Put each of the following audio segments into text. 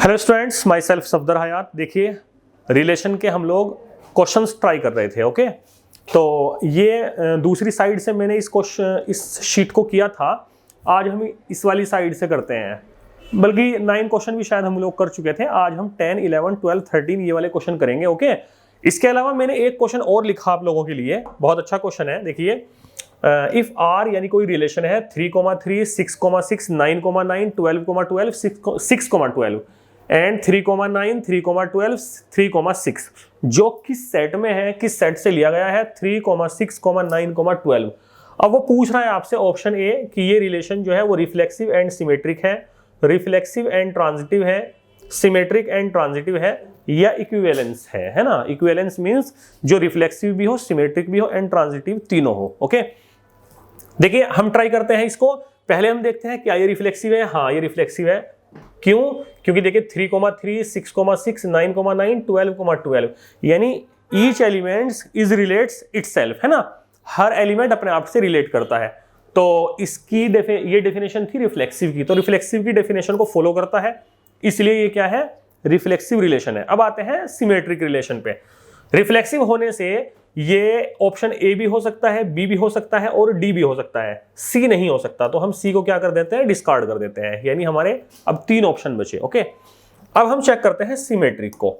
Hello students, myself Safdar Hayat. देखिए, relation के हम लोग क्वेश्चंस ट्राई कर रहे थे। ओके, तो ये दूसरी साइड से मैंने इस शीट को किया था। आज हम इस वाली साइड से करते हैं, बल्कि 9 क्वेश्चन भी शायद हम लोग कर चुके थे। आज हम 10, 11, 12, 13 ये वाले क्वेश्चन करेंगे। ओके, इसके अलावा मैंने एक क्वेश्चन और लिखा आप लोगों के लिए, बहुत अच्छा क्वेश्चन है। देखिए, इफ आर यानी कोई रिलेशन है 3,3, 6,6, 9,9, 12,12, 6,12 एंड 3,9, 3,12, 3,6 जो किस सेट में है, किस सेट से लिया गया है 3,6, 9,12। अब वो पूछ रहा है आपसे ऑप्शन ए कि ये रिलेशन जो है वो रिफ्लेक्सिव एंड सिमेट्रिक है, रिफ्लेक्सिव एंड ट्रांजिटिव है, सिमेट्रिक एंड ट्रांजिटिव है या इक्विवेलेंस है ना। इक्विवेलेंस मींस जो रिफ्लेक्सिव भी हो, सिमेट्रिक भी हो एंड ट्रांजिटिव तीनों हो। ओके, देखिए हम ट्राई करते हैं इसको। पहले हम देखते हैं क्या ये रिफ्लेक्सिव है। हाँ, ये रिफ्लेक्सिव है। क्यों? क्योंकि देखिए 3,3, 6,6, 9,9, 12,12 यानी each elements is relates itself, है ना। हर एलिमेंट अपने आप से रिलेट करता है। तो इसकी ये डेफिनेशन थी रिफ्लेक्सिव की, तो रिफ्लेक्सिव की डेफिनेशन को फॉलो करता है, इसलिए ये क्या है, रिफ्लेक्सिव रिलेशन है। अब आते हैं सिमेट्रिक रिलेशन पे। रिफ्लेक्सिव होने से ये ऑप्शन ए भी हो सकता है, बी भी हो सकता है और डी भी हो सकता है, सी नहीं हो सकता। तो हम सी को क्या कर देते हैं, डिस्कार्ड कर देते हैं। यानी हमारे अब 3 ऑप्शन बचे। ओके, अब हम चेक करते हैं सिमेट्रिक को।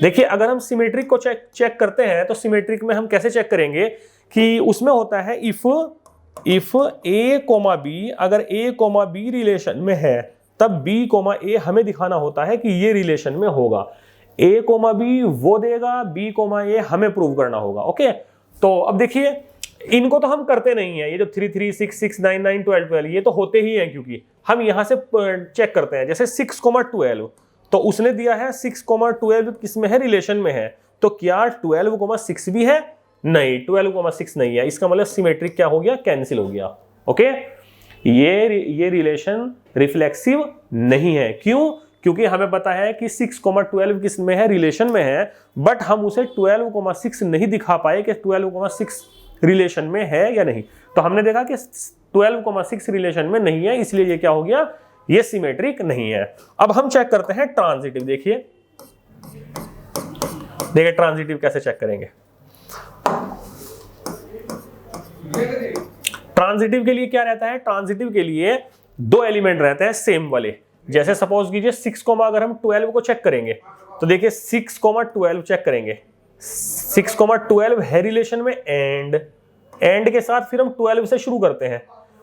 देखिए, अगर हम सिमेट्रिक को चेक करते हैं तो सिमेट्रिक में हम कैसे चेक करेंगे कि उसमें होता है इफ ए कोमा बी, अगर ए कोमा बी रिलेशन में है तब बी कोमा ए हमें दिखाना होता है कि ये रिलेशन में होगा। ए कोमा बी वो देगा, बी कोमा ए हमें प्रूव करना होगा। ओके, तो अब देखिए इनको तो हम करते नहीं है, ये जो 3, 3, 6, 6, 9, 9, 12, 12 ये तो होते ही हैं, क्योंकि हम यहां से चेक करते हैं। जैसे 6,12 तो उसने दिया है 6,12 किसमें है, रिलेशन में है। तो क्या 12,6 भी है? नहीं, 12,6 नहीं है। इसका मतलब सिमेट्रिक क्या हो गया, कैंसिल हो गया। ओके, ये रिलेशन रिफ्लेक्सिव नहीं है। क्यों? क्योंकि हमें पता है कि 6,12 किस में है, रिलेशन में है, बट हम उसे 12,6 नहीं दिखा पाए कि 12,6 रिलेशन में है या नहीं। तो हमने देखा कि 12,6 रिलेशन में नहीं है, इसलिए ये क्या हो गया, ये सिमेट्रिक नहीं है। अब हम चेक करते हैं ट्रांजिटिव। देखिए ट्रांजिटिव कैसे चेक करेंगे। ट्रांजिटिव के लिए क्या रहता है, ट्रांजिटिव के लिए 2 एलिमेंट रहते हैं सेम वाले। जैसे सपोज कीजिए 6, अगर हम 12 को चेक करेंगे तो देखिए 6,12 चेक करेंगे। 6,12 है रिलेशन में एंड के साथ फिर हम 12 से शुरू करते हैं।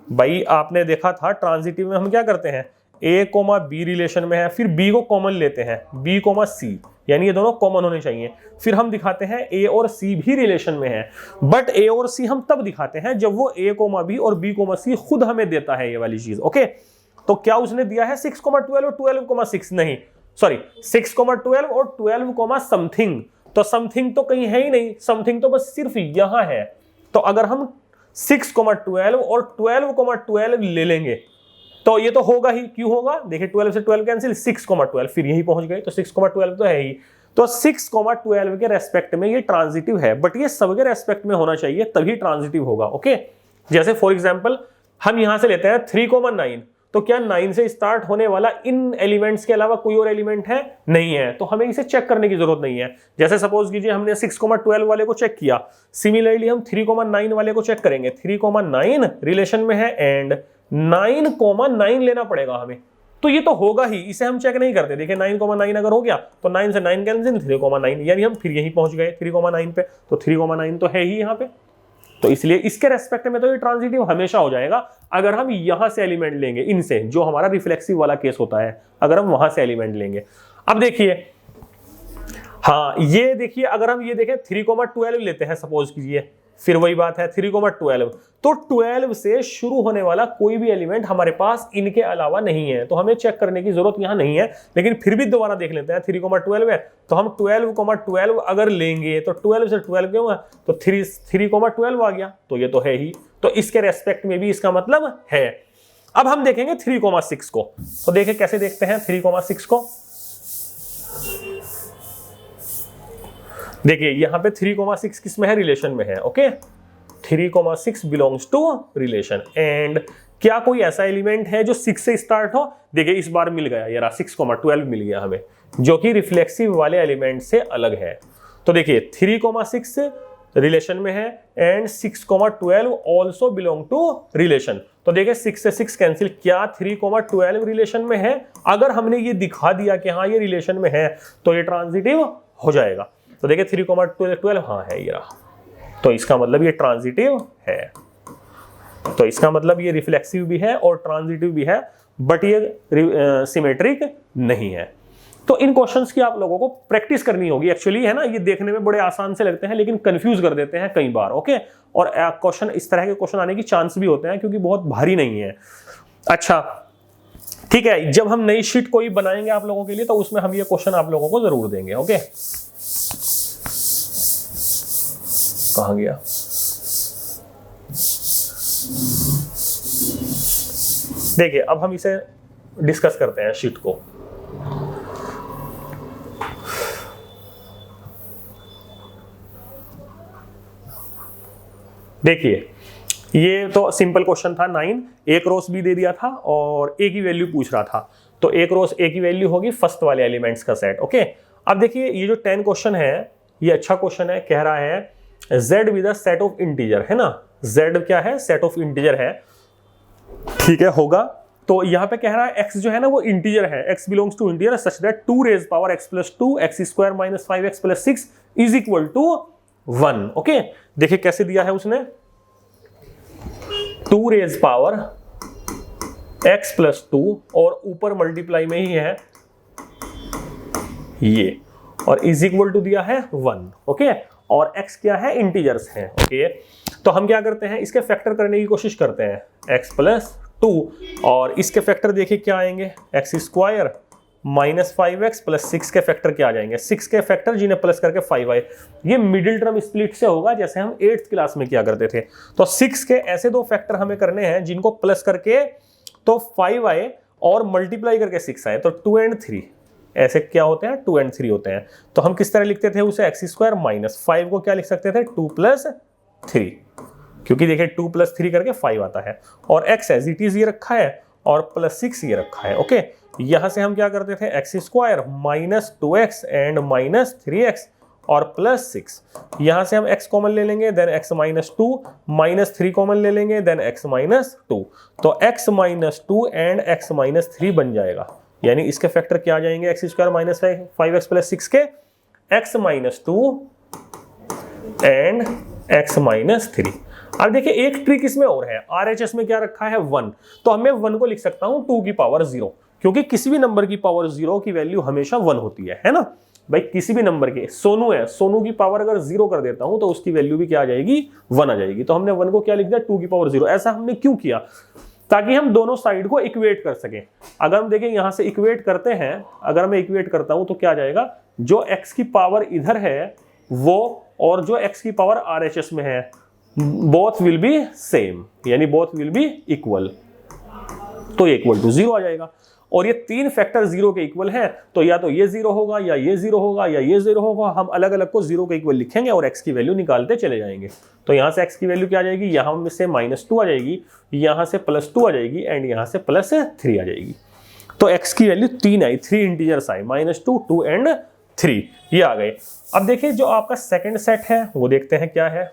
भाई आपने देखा था ट्रांजिटिव में हम क्या करते हैं, ए कोमा बी रिलेशन में है, फिर बी को कॉमन लेते हैं, बी कोमा सी, यानी ये दोनों कॉमन होने चाहिए। फिर हम दिखाते हैं ए और सी भी रिलेशन में है, बट ए और सी हम तब दिखाते हैं जब वो ए कोमा बी और बी कोमा सी खुद हमें देता है ये वाली चीज। ओके, तो क्या उसने दिया है 6,12 और 12,6? नहीं, सॉरी 6,12 और 12, समथिंग। तो समथिंग तो कहीं है ही नहीं, समथिंग तो बस सिर्फ यहां है। तो अगर हम 6,12 और 12,12 ले लेंगे तो ये तो होगा ही। क्यों होगा, देखिए 12 से 12 कैंसिल, 6,12 फिर यही पहुंच गए, तो 6,12 तो है ही। तो 6,12 के रेस्पेक्ट में ये ट्रांजिटिव है, बट ये सबके रेस्पेक्ट में होना चाहिए तभी ट्रांजिटिव होगा। ओके, जैसे फॉर एग्जांपल हम यहां से लेते हैं 3,9, तो क्या 9 से स्टार्ट होने वाला इन एलिमेंट्स के अलावा कोई और एलिमेंट है? नहीं है, तो हमें इसे चेक करने की जरूरत नहीं है। जैसे सपोज कीजिए हमने 6,12 वाले को चेक किया, सिमिलरली हम 3,9 वाले को चेक करेंगे। 3,9 रिलेशन में है एंड 9,9 लेना पड़ेगा हमें, तो ये तो होगा ही, इसे हम चेक नहीं करते। देखिए 9,9 अगर हो गया तो 9 से 9 कैंसिल, 3,9 यानी हम फिर यही पहुंच गए 3,9 पे। तो 3,9 तो है ही यहाँ पे, तो इसलिए इसके रेस्पेक्ट में तो ये ट्रांजिटिव हमेशा हो जाएगा। अगर हम यहां से एलिमेंट लेंगे, इनसे, जो हमारा रिफ्लेक्सिव वाला केस होता है, अगर हम वहां से एलिमेंट लेंगे। अब देखिए, हाँ ये देखिए, अगर हम ये देखें 3,12 लेते हैं सपोज कीजिए, फिर वही बात है 3,12, तो 12 से शुरू होने वाला कोई भी एलिमेंट हमारे पास इनके अलावा नहीं है, तो हमें चेक करने की जरूरत यहां नहीं है। लेकिन फिर भी दोबारा देख लेते हैं, 3,12 है तो हम 12,12 अगर लेंगे तो 12 से 12 क्यों है, तो 3,12 आ गया, तो ये तो है ही। तो इसके रेस्पेक्ट में भी इसका मतलब है। अब हम देखेंगे 3,6 को, तो देखें कैसे देखते हैं 3,6 को। देखिए यहां पे 3,6 किस में है, रिलेशन में है। Okay, 3,6 belongs to relation and क्या कोई ऐसा एलिमेंट है जो 6 से स्टार्ट हो? देखिए इस बार मिल गया, ये रहा 6,12 मिल गया हमें, जो कि रिफ्लेक्सिव वाले एलिमेंट से अलग है। तो देखिए 3,6 रिलेशन में है and 6,12 also belong to relation. तो देखिए 6 से 6 कैंसिल, क्या 3,12 रिलेशन में है? अगर हमने ये दिखा दिया कि हाँ ये रिलेशन में है तो ये ट्रांजिटिव हो जाएगा। तो देखिए 3,12 हाँ है ये रहा, तो इसका मतलब ये ट्रांजिटिव है। तो इसका मतलब ये रिफ्लेक्सिव भी है और ट्रांजिटिव भी है, बट ये सिमेट्रिक नहीं है। तो इन क्वेश्चंस की आप लोगों को प्रैक्टिस करनी होगी एक्चुअली, है ना। ये देखने में बड़े आसान से लगते हैं लेकिन कंफ्यूज कर देते हैं कई बार, ओके। और क्वेश्चन इस तरह के क्वेश्चन आने की चांस भी होते हैं क्योंकि बहुत भारी नहीं है। अच्छा ठीक है, जब हम नई शीट कोई बनाएंगे आप लोगों के लिए तो उसमें हम ये क्वेश्चन आप लोगों को जरूर देंगे, ओके। कहां गया? देखिए अब हम इसे डिस्कस करते हैं शीट को। देखिए ये तो सिंपल क्वेश्चन था 9, एक रोस भी दे दिया था और ए की वैल्यू पूछ रहा था। तो एक रोस ए की वैल्यू होगी फर्स्ट वाले एलिमेंट्स का सेट, ओके। अब देखिए ये जो 10 क्वेश्चन है ये अच्छा क्वेश्चन है, कह रहा है z with a set of integer, है ना। z क्या है? सेट ऑफ इंटीजर है, ठीक है, होगा। तो यहाँ पे कह रहा है x जो है ना वो इंटीजर है, x belongs to integer such that 2 raise power x plus 2 x square minus 5x plus 6 is equal to 1, okay. देखिए कैसे दिया है उसने, 2 रेज पावर x प्लस 2 और ऊपर मल्टीप्लाई में ही है ये, और इज इक्वल टू दिया है 1, ओके। और x क्या है? इंटीजर्स हैं, ओके। तो हम क्या करते हैं, इसके फैक्टर करने की कोशिश करते हैं, x प्लस 2 और इसके फैक्टर देखिए क्या आएंगे, x square minus 5x plus 6 के फैक्टर क्या आ जाएंगे, 6 के फैक्टर जिन्हें प्लस करके 5 आए। ये मिडिल टर्म स्प्लिट से होगा जैसे हम 8th क्लास में किया करते थे। तो 6 के ऐसे दो फैक्टर हमें करने हैं जिनको प्लस करके तो 5 आए और मल्टीप्लाई करके 6 आए, तो 2 and 3 ऐसे क्या होते हैं, 2 and 3 होते हैं। तो हम किस तरह लिखते थे उसे, x स्क्वायर माइनस 5 को क्या लिख सकते थे, 2 प्लस 3, क्योंकि देखिए 2 प्लस 3 करके 5 आता है, और x एज इट इज ये रखा है और प्लस 6 ये रखा है, ओके। यहां से हम क्या करते थे, x square minus 2x and minus 3x और प्लस 6, यहां से हम x कॉमन ले लेंगे, then x minus 2 minus 3 common ले लेंगे, देन x माइनस 2, तो x minus 2 and x minus 3 बन जाएगा। यानी इसके फैक्टर क्या आ जाएंगे, x square minus 5x plus 6 के x minus 2 and x minus 3। अब देखिए एक ट्रिक इसमें और है, RHS में क्या रखा है 1, तो हमें 1 को लिख सकता हूं 2 की पावर 0, क्योंकि किसी भी नंबर की पावर 0 की वैल्यू हमेशा 1 होती है ना भाई। किसी भी नंबर के, सोनू है, सोनू की पावर अगर 0 कर देता हूं तो उसकी वैल्यू भी क्या आ जाएगी, 1 आ जाएगी। तो हमने 1 को क्या लिख दिया, 2 की पावर 0। ऐसा हमने क्यों किया, ताकि हम दोनों साइड को इक्वेट कर सकें। अगर हम देखें यहां से इक्वेट करते हैं, अगर मैं इक्वेट करता हूं तो क्या आ जाएगा, जो x की पावर इधर है वो और जो x की पावर RHS में है बोथ विल बी सेम, यानी बोथ विल बी इक्वल, तो इक्वल टू 0 आ जाएगा। और ये 3 फैक्टर 0 के इक्वल हैं, तो या तो ये 0 होगा या ये 0 होगा या ये 0 होगा। हम अलग अलग को 0 के इक्वल लिखेंगे और x की वैल्यू निकालते चले जाएंगे। तो यहां से x की वैल्यू क्या आ जाएगी, यहां से -2 आ जाएगी, यहां से +2 आ जाएगी एंड यहां से +3 आ जाएगी। तो x की वैल्यू 3 आई, 3 इंटीजर्स आए, -2, 2 एंड 3 ये आ गए। अब देखिए जो आपका सेकंड सेट है वो देखते हैं क्या है।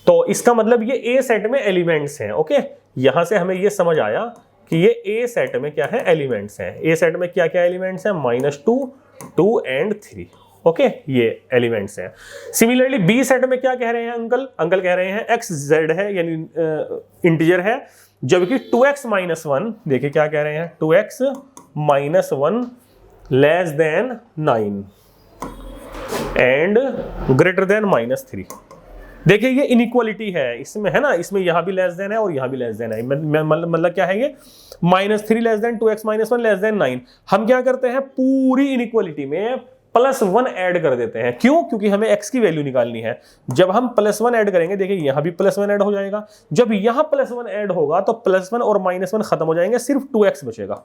तो इसका मतलब ये A सेट में एलिमेंट्स हैं, ओके। यहां से हमें ये समझ आया कि ये A सेट में क्या है, एलिमेंट्स हैं। A सेट में क्या क्या एलिमेंट्स हैं, -2, 2 एंड 3, ओके, ये एलिमेंट्स हैं। सिमिलरली B सेट में क्या कह रहे हैं अंकल, अंकल कह रहे हैं x z है यानी इंटीजर है, जबकि 2x माइनस 1, देखिए क्या कह रहे हैं, 2x minus 1 less than 9 and greater than -3। देखिए ये इनइक्वालिटी है इसमें, है ना, इसमें यहां भी लेस देन है और यहां भी लेस देन है। मतलब क्या है ये, -3 less than 2x minus 1 less than 9। हम क्या करते हैं, पूरी इनइक्वालिटी में +1 ऐड कर देते हैं। क्यों? क्योंकि हमें x की वैल्यू निकालनी है। जब हम +1 ऐड करेंगे, देखिए यहां भी +1 ऐड हो जाएगा। जब यहां +1 ऐड होगा तो +1 और -1 खत्म हो जाएंगे, सिर्फ 2x बचेगा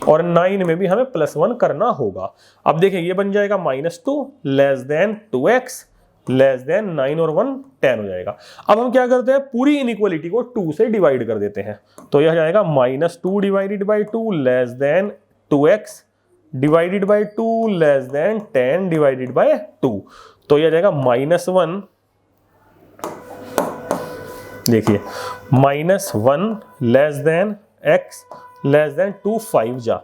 और 9 में भी हमें +1 करना होगा। अब देखिए ये बन जाएगा -2 less than 2x less than 9 और 1 10 हो जाएगा। अब हम क्या करते हैं, पूरी इनइक्वालिटी को 2 से डिवाइड कर देते हैं, तो यह जाएगा -2 divided by 2 less than 2x divided by 2 less than 10 divided by 2, तो यह जाएगा -1, देखिए -1 less than x less than 2 5 जा।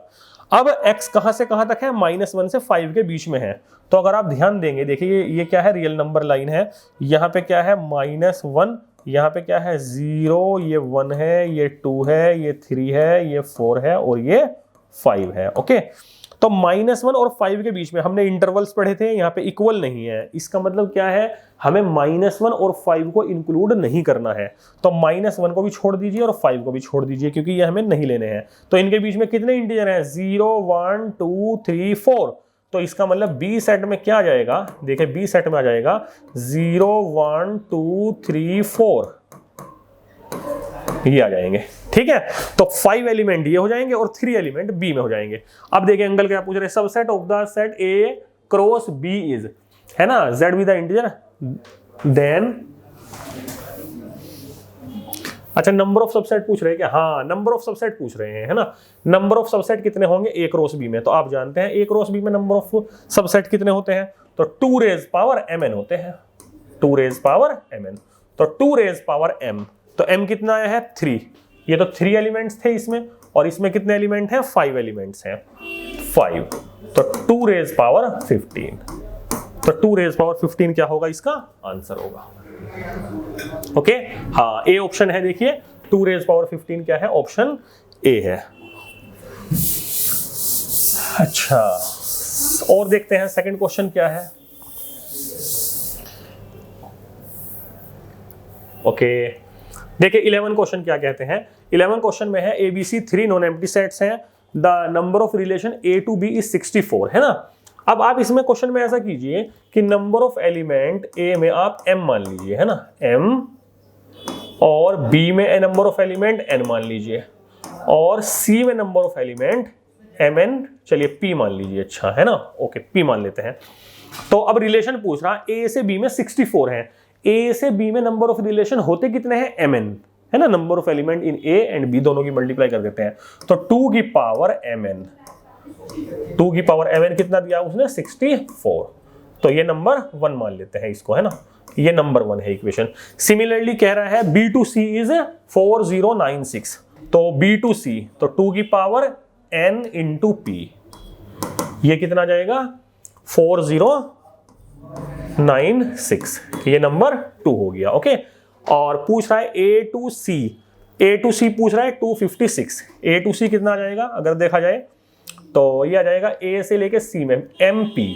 अब x कहां से कहां तक है, -1 से 5 के बीच में है, तो अगर आप ध्यान देंगे, देखिए ये क्या है, रियल नंबर लाइन है, यहाँ पे क्या है -1, यहाँ पे क्या है 0, ये 1 है, ये 2 है, ये 3 है, ये 4 है और ये 5 है। ओके, तो -1 और 5 के बीच में हमने इंटरवल्स पढ़े थे, यहाँ पे इक्वल नहीं है, इसका मतलब क्या है, हमें -1 और 5 को इंक्लूड नहीं करना है, तो -1 को भी छोड़ दीजिए और 5 को भी छोड़ दीजिए, क्योंकि ये हमें नहीं लेने हैं। तो इनके बीच में कितने इंटीजर हैं, 0 1 2 3 4, तो इसका मतलब बी सेट में क्या आ जाएगा, देखिए बी सेट में आ जाएगा 0 1 2 3 4, ये आ जाएंगे। ठीक है, तो 5 एलिमेंट ये हो जाएंगे और 3 एलिमेंट बी में हो जाएंगे। अब देखिए अंकल क्या पूछ रहे हैं, subset of the set A cross B is, है ना, Z with the integer, then अच्छा नंबर ऑफ सबसेट पूछ रहे हैं क्या, हाँ नंबर ऑफ सबसेट पूछ रहे हैं, है ना, नंबर ऑफ सबसेट कितने होंगे ए क्रॉस बी में, तो आप जानते हैं ए क्रॉस बी में नंबर ऑफ सबसेट कितने होते हैं, तो 2 रेज पावर mn होते हैं, 2 रेज पावर mn, तो 2 रेज पावर m, तो m कितना आया है 3, ये तो 3 एलिमेंट्स थे इसमें, और इसमें कितने एलिमेंट हैं, 5 एलिमेंट्स हैं, 5, तो 2 रेज पावर 15, तो 2 रेज पावर 15 क्या होगा, इसका आंसर होगा। ओके, हाँ ए ऑप्शन है, देखिए 2 रेज पावर 15 क्या है, ऑप्शन ए है। अच्छा, और देखते हैं सेकंड क्वेश्चन क्या है। ओके, देखिए 11 क्वेश्चन क्या कहते हैं, 11 क्वेश्चन में है ABC 3 नॉन एम्प्टी सेट्स हैं, the number of relation A to B is 64, है ना। अब आप इसमें क्वेश्चन में ऐसा कीजिए कि नंबर ऑफ एलिमेंट A में आप m मान लीजिए, है ना, m, और B में नंबर ऑफ एलिमेंट n मान लीजिए, और C में नंबर ऑफ एलिमेंट mn, चलिए p मान लीजिए, अच्छा है ना, ओके p मान लेते हैं। तो अब रिलेशन पूछ रहा A से B में 64 है, A से B में नंबर ऑफ रिलेशन होते कितने हैं, mn, है ना, number of element in A and B दोनों की मल्टीप्लाई कर देते हैं, तो 2 की पावर mn, 2 की पावर mn कितना दिया उसने, 64, तो ये नंबर 1 मान लेते हैं इसको, है ना, ये नंबर 1 है इक्वेशन। सिमिलरली कह रहा है B to C इज 4096, तो B to C, तो 2 की पावर n इंटू p, ये कितना आ जाएगा 4096, ये नंबर 2 हो गया। ओके, और पूछ रहा है A to C पूछ रहा है 256, A to C कितना आ जाएगा, अगर देखा जाए तो ये आ जाएगा A से लेके C में MP,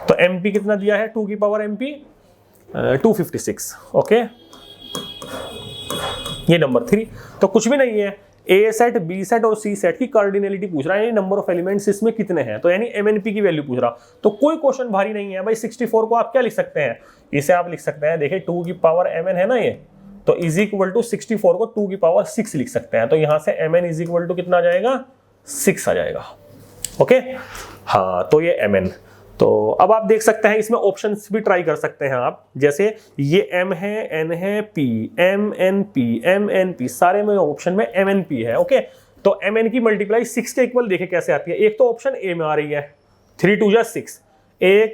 तो MP कितना दिया है, 2 की पावर MP 256, ओके, ये नंबर 3, तो कुछ भी नहीं है, A सेट, B सेट और C सेट की कार्डिनलिटी पूछ रहा है, यानी नंबर ऑफ एलिमेंट्स इसमें कितने हैं, तो यानी MNP की वैल्यू पूछ रहा, तो कोई क्वेश्चन भारी नहीं है भाई। 64 को आप क्या लिख सकते हैं, इसे आप लिख सकते हैं, देखिए 2 की पावर mn है ना ये, तो इज इक्वल टू 64 को 2 की पावर 6 लिख सकते हैं, तो यहां से mn इज इक्वल टू कितना आ जाएगा, 6 आ जाएगा। ओके, हाँ, तो ये mn, तो अब आप देख सकते हैं इसमें ऑप्शंस भी ट्राई कर सकते हैं आप, जैसे ये m है, n है, p, mnp, सारे में ऑप्शन में mnp है। ओके, तो mn की मल्टीप्लाई 6 के इक्वल देखे कैसे आती है, एक तो ऑप्शन a में आ रही है 3 2 6, एक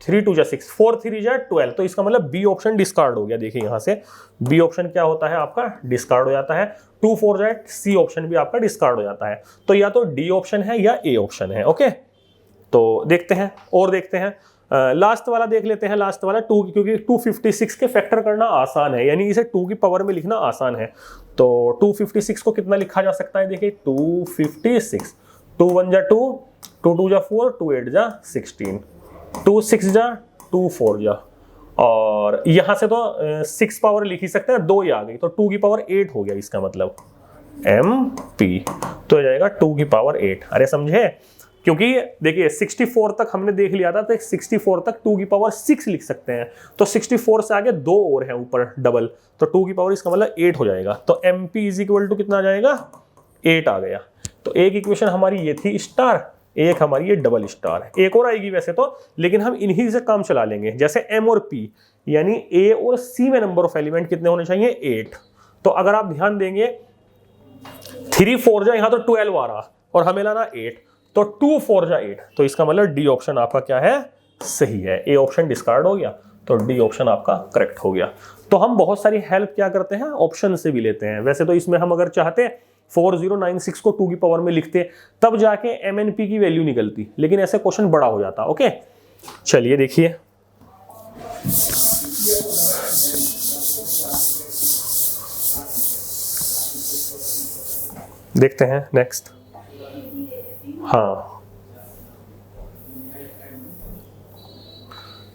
3 2 6, 4 3 12, तो इसका मतलब बी ऑप्शन डिस्कार्ड हो गया। देखिए यहाँ से बी ऑप्शन क्या होता है आपका, डिस्कार्ड हो जाता है। 2 4 सी ऑप्शन भी आपका डिस्कार्ड हो जाता है, तो या तो डी ऑप्शन है या ए ऑप्शन है। ओके, तो देखते हैं और देखते हैं, लास्ट वाला देख लेते हैं, लास्ट वाला 2, क्योंकि 256 के फैक्टर करना आसान है, यानी इसे 2 की पावर में लिखना आसान है। तो 256 को कितना लिखा जा सकता है, देखिए 256, 2 1 जा 2, 2 2 जा 4, 2 8 जा 16, 2 6 जा 2 4 जा, और यहां से तो 6 पावर लिख ही सकते हैं, 2 ही आ गई, तो 2 की पावर 8 हो गया, इसका मतलब MP, तो हो जाएगा 2 की पावर 8। अरे समझे, क्योंकि देखिए 64 तक हमने देख लिया था, तो 64 तक 2 की पावर 6 लिख सकते हैं, तो 64 से आगे 2 और हैं ऊपर डबल, तो 2 की पावर इसका मतलब 8 हो जाएगा, तो MP इज इक्वल टू कितना आ जाएगा, 8 आ गया। तो एक इक्वेशन हमारी ये थी स्टार, एक हमारी ये डबल स्टार है, एक और आएगी वैसे तो, लेकिन हम इन्हीं से काम चला लेंगे। जैसे M और P, यानी A और C में नंबर ऑफ एलिमेंट कितने होने चाहिए, 8। तो अगर आप ध्यान देंगे 3 4 जा, यहां तो 12 आ रहा और हमें लाना 8, तो 2 4 जा 8, तो इसका मतलब डी ऑप्शन आपका क्या है, सही है। ए ऑप्शन डिस्कार्ड हो गया, तो डी ऑप्शन आपका करेक्ट हो गया। तो हम बहुत सारी हेल्प क्या करते हैं, ऑप्शन से भी लेते हैं। वैसे तो इसमें हम अगर चाहते 4096 को 2 की पावर में लिखते, तब जाके MNP की वैल्यू निकलती, लेकिन ऐसे क्वेश्चन बड़ा हो जाता। ओके, चलिए देखिए, देखते हैं नेक्स्ट। हाँ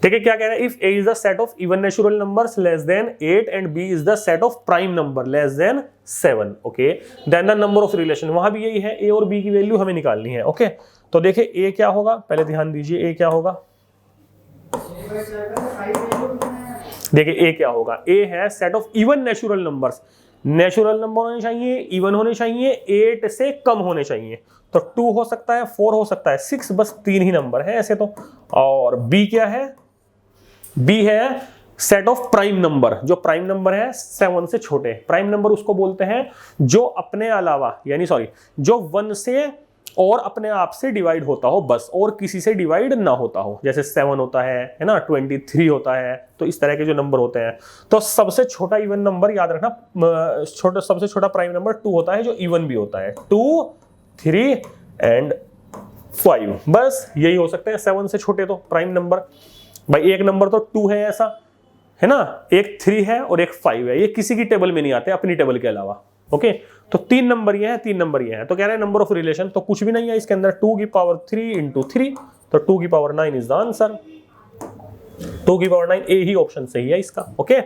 देखिए क्या कह रहा है, if A is the set of even natural numbers less than 8 and B is the set of prime number less than 7, okay, then the number of relation, वहां भी यही है, A और B की वैल्यू हमें निकालनी है। ओके, तो देखिए A क्या होगा, पहले ध्यान दीजिए A क्या होगा। देखिए A क्या होगा, A है set of even natural numbers, natural number होने चाहिए, इवन होने चाहिए, 8 से कम होने चाहिए। तो 2 हो सकता है, 4 हो सकता है, 6, बस 3 ही नंबर है ऐसे तो। और B क्या है, B है सेट ऑफ प्राइम नंबर, जो प्राइम नंबर है 7 से छोटे। प्राइम नंबर उसको बोलते हैं जो अपने अलावा, यानी सॉरी, जो 1 से और अपने आप से डिवाइड होता हो बस, और किसी से डिवाइड ना होता हो। जैसे 7 होता है ना, 23 होता है, तो इस तरह के जो नंबर होते हैं। तो सबसे छोटा इवन नंबर याद रखना, सबसे छोटा प्राइम नंबर 2 होता है, जो इवन भी होता है, 2, 3 एंड 5, बस यही हो सकते हैं 7 से छोटे तो प्राइम नंबर। भाई एक नंबर तो 2 है ऐसा, है ना, एक 3 है और एक 5 है, ये किसी की टेबल में नहीं आते अपनी टेबल के अलावा। ओके, तो 3 नंबर ये है, 3 नंबर ये है। तो कह रहे हैं नंबर ऑफ रिलेशन, तो कुछ भी नहीं है इसके अंदर, 2 की पावर 3 इंटू 3, तो 2 की पावर 9 इज द आंसर। 2 की पावर 9, ए ही ऑप्शन सही है इसका। ओके,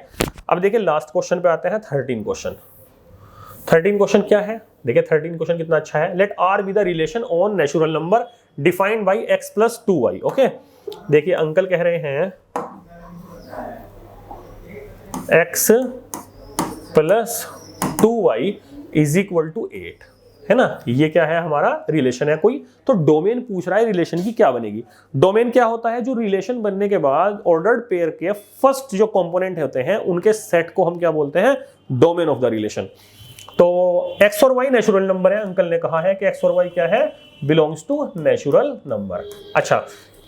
अब देखिए लास्ट क्वेश्चन पे आते हैं, 13 क्वेश्चन। 13 क्वेश्चन क्या है, देखिए 13 क्वेश्चन कितना अच्छा है। Let R be the relation on natural number defined by x plus 2y। Okay, देखिए अंकल कह रहे हैं x plus 2y is equal to 8, है ना, ये क्या है, हमारा रिलेशन है कोई। तो डोमेन पूछ रहा है रिलेशन की क्या बनेगी। डोमेन क्या होता है, जो रिलेशन बनने के बाद ऑर्डर्ड पेयर के फर्स्ट जो कंपोनेंट होते हैं उनके सेट को हम क्या बोलते हैं, डोमेन ऑफ द रिलेशन। तो x और y नेचुरल नंबर है, अंकल ने कहा है कि x और y क्या है, बिलोंग्स टू नेचुरल नंबर। अच्छा,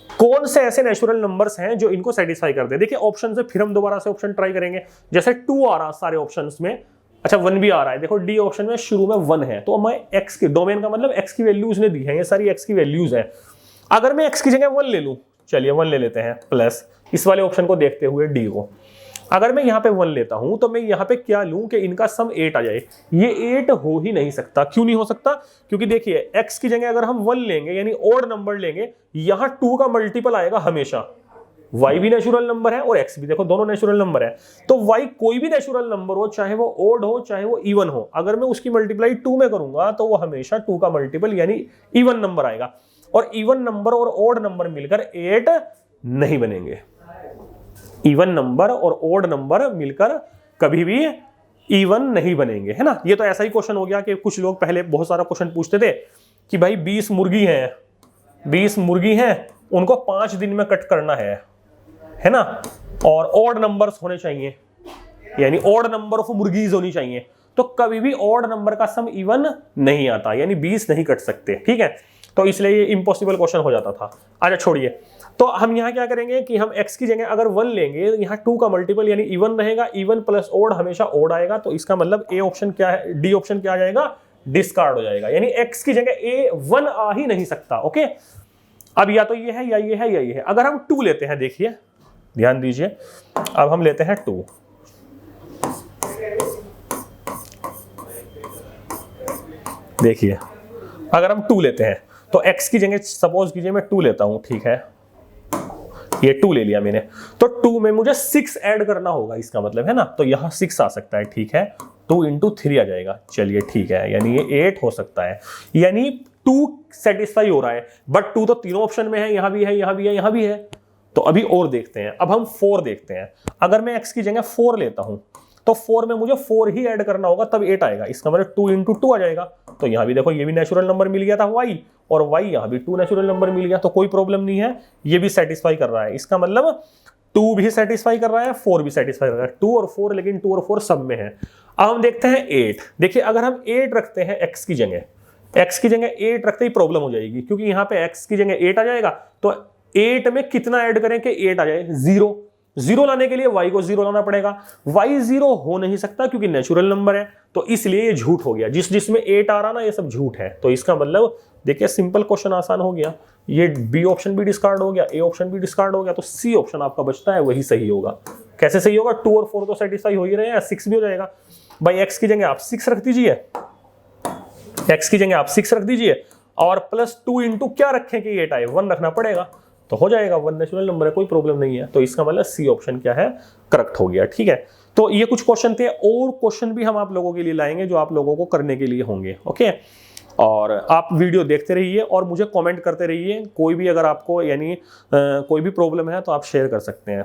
कौन से ऐसे नेचुरल नंबर्स हैं जो इनको सेटिस्फाई करते हैं। देखिए ऑप्शन से फिर हम दोबारा से ऑप्शन ट्राई करेंगे। जैसे 2 आ रहा सारे ऑप्शंस में, अच्छा 1 भी आ रहा है, देखो डी ऑप्शन में शुरू में 1 है, तो मैं x के डोमेन का मतलब x की वैल्यू उसने दी है, ये सारी x की वैल्यूज है। अगर मैं x की जगह 1 ले लूं, चलिए 1 ले लेते हैं, प्लस इस वाले ऑप्शन को देखते हुए डी को, अगर मैं यहाँ पे 1 लेता हूं तो मैं यहाँ पे क्या लूं कि इनका सम 8 आ जाए। ये 8 हो ही नहीं सकता। क्यों नहीं हो सकता, क्योंकि देखिए x की जगह अगर हम 1 लेंगे यानी ऑड नंबर लेंगे, यहां 2 का मल्टीपल आएगा हमेशा। y भी नेचुरल नंबर है और x भी, देखो दोनों नेचुरल नंबर है। तो y कोई भी नेचुरल नंबर हो, चाहे वो ऑड हो चाहे वो इवन हो, अगर मैं उसकी मल्टीप्लाई 2 में करूंगा तो वो हमेशा 2 का मल्टीपल यानी इवन नंबर आएगा। और इवन नंबर और ऑड नंबर मिलकर 8 नहीं बनेंगे। इवन नंबर और ऑड नंबर मिलकर कभी भी इवन नहीं बनेंगे, है ना। ये तो ऐसा ही क्वेश्चन हो गया कि कुछ लोग पहले बहुत सारा क्वेश्चन पूछते थे कि भाई 20 मुर्गी हैं, 20 मुर्गी हैं, उनको 5 दिन में कट करना है ना, और ऑड नंबर्स होने चाहिए, यानी ऑड नंबर ऑफ मुर्गीज होनी चाहिए। तो कभी भी ऑड नंबर का सम इवन नहीं आता, यानी 20 नहीं कट सकते, ठीक है। तो इसलिए ये इम्पॉसिबल क्वेश्चन हो जाता था। अच्छा छोड़िए, तो हम यहाँ क्या करेंगे कि हम x की जगह अगर 1 लेंगे, यहाँ 2 का मल्टीपल यानी इवन रहेगा, इवन प्लस ऑड हमेशा ऑड आएगा। तो इसका मतलब ए ऑप्शन क्या है, डी ऑप्शन क्या आ जाएगा, डिस्कार्ड हो जाएगा, यानी x की जगह ए 1 आ ही नहीं सकता। ओके, अब या तो ये है या ये है या ये है। अगर हम 2 लेते हैं, देखिए ध्यान दीजिए, अब हम लेते हैं 2, देखिए अगर हम 2 लेते हैं तो x की जगह सपोज कीजिए मैं 2 लेता हूं, ठीक है, ये 2 ले लिया मैंने, तो 2 में मुझे 6 ऐड करना होगा, इसका मतलब है ना, तो यहां 6 आ सकता है, ठीक है, 2 इंटू 3 आ जाएगा, चलिए ठीक है, यानी ये 8 हो सकता है, यानी 2 सेटिस्फाई हो रहा है। बट 2 तो तीनों ऑप्शन में है, यहां भी है, यहां भी है, यहां भी है। तो अभी और देखते हैं, अब हम 4 देखते हैं। अगर मैं x की जगह 4 लेता हूं तो 4 में मुझे 4 ही ऐड करना होगा तब 8 आएगा, इसका मतलब 2 × 2 आ जाएगा। तो यहाँ भी देखो ये भी नेचुरल नंबर मिल गया था y, और y यहाँ भी 2 नेचुरल नंबर मिल गया, तो कोई प्रॉब्लम नहीं है, ये भी सेटिस्फाई कर रहा है। इसका मतलब 2 भी सेटिस्फाई कर रहा है, 4 भी सेटिस्फाई कर रहा है, 2 और 4, लेकिन 2 और 4 सब में है। अब हम देखते हैं 8। देखिए अगर हम 8 रखते हैं x की जगह, x की जगह 8 रखते ही प्रॉब्लम हो जाएगी, क्योंकि यहाँ पे x की जगह 8 आ जाएगा, तो 8 में कितना ऐड करें कि 8 आ जाए? 0। 0 लाने के लिए y को 0 लाना पड़ेगा, y 0 हो नहीं सकता क्योंकि नेचुरल नंबर है, तो इसलिए ये झूठ हो गया। जिसमें 8 आ रहा ना ये सब झूठ है। तो इसका मतलब देखिए सिंपल क्वेश्चन आसान हो गया, ये बी ऑप्शन भी डिस्कार्ड हो गया, ए ऑप्शन भी डिस्कार्ड हो गया, तो सी ऑप्शन आपका बचता है, वही सही होगा। कैसे सही होगा? 2 और 4 तो सेटिस्फाई हो ही रहे हैं, 6 भी हो जाएगा। भाई x की जगह आप 6 रख दीजिए, x की जगह आप 6 रख दीजिए, और प्लस 2 इंटू क्या रखें कि 8 आए? 1 रखना पड़ेगा, तो हो जाएगा। 1 नेचुरल नंबर है, कोई प्रॉब्लम नहीं है। तो इसका मतलब सी ऑप्शन क्या है? करेक्ट हो गया। ठीक है, तो ये कुछ क्वेश्चन थे, और क्वेश्चन भी हम आप लोगों के लिए लाएंगे जो आप लोगों को करने के लिए होंगे। ओके, और आप वीडियो देखते रहिए और मुझे कमेंट करते रहिए। कोई भी अगर आपको यानी कोई भी प्रॉब्लम है तो आप शेयर कर सकते हैं।